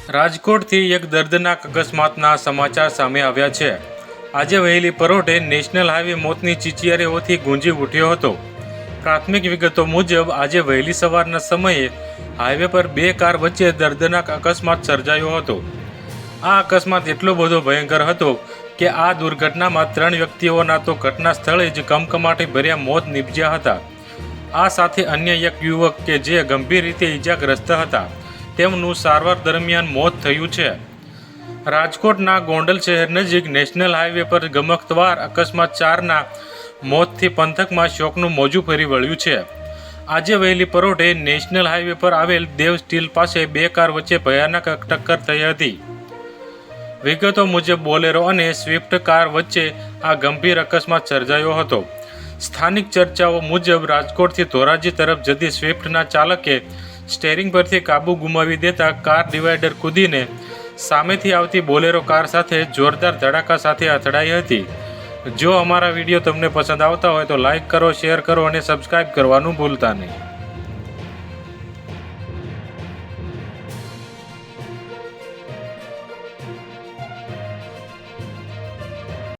રાજકોટથી એક દર્દનાક અકસ્માતના સમાચાર સામે આવ્યા છે। આજે વહેલી પરોઢે નેશનલ હાઈવે મોતની ચીચિયારીઓથી ગુંજી ઉઠ્યો હતો। પ્રાથમિક વિગતો મુજબ આજે વહેલી સવારના સમયે હાઈવે પર બે કાર વચ્ચે દર્દનાક અકસ્માત સર્જાયો હતો। આ અકસ્માત એટલો બધો ભયંકર હતો કે આ દુર્ઘટનામાં 3 વ્યક્તિઓના તો ઘટના સ્થળે જ કમકમાટી ભર્યા મોત નીપજ્યા હતા। આ સાથે અન્ય એક યુવક કે જે ગંભીર રીતે ઈજાગ્રસ્ત હતા તેમનું સારવાર દરમિયાન મોત થયું છે। રાજકોટના ગોંડલ શહેર નજીક નેશનલ હાઈવે પર ગમખ્તવાર અકસ્માત 4ના મોતથી પંથકમાં શોકનું મોજું ફરી વળ્યું છે। આજે વહેલી પરોઢે નેશનલ હાઈવે પર આવેલ દેવ સ્ટીલ પાસે બે કાર વચ્ચે ભયાનક ટક્કર થઈ હતી। વિગતો મુજબ બોલેરો અને સ્વિફ્ટ કાર વચ્ચે આ ગંભીર અકસ્માત સર્જાયો હતો। સ્થાનિક ચર્ચાઓ મુજબ રાજકોટથી ધોરાજી તરફ જતી સ્વિફ્ટના ચાલકે સ્ટેરિંગ પરથી કાબુ ગુમાવી દેતા કાર ડિવાઈડર કૂદીને સામેથી આવતી બોલેરો કાર સાથે જોરદાર ધડાકા સાથે અથડાઈ હતી। જો અમારા વિડીયો તમને પસંદ આવતા હોય તો લાઈક કરો, શેર કરો અને સબસ્ક્રાઈબ કરવાનું ભૂલતા નહીં।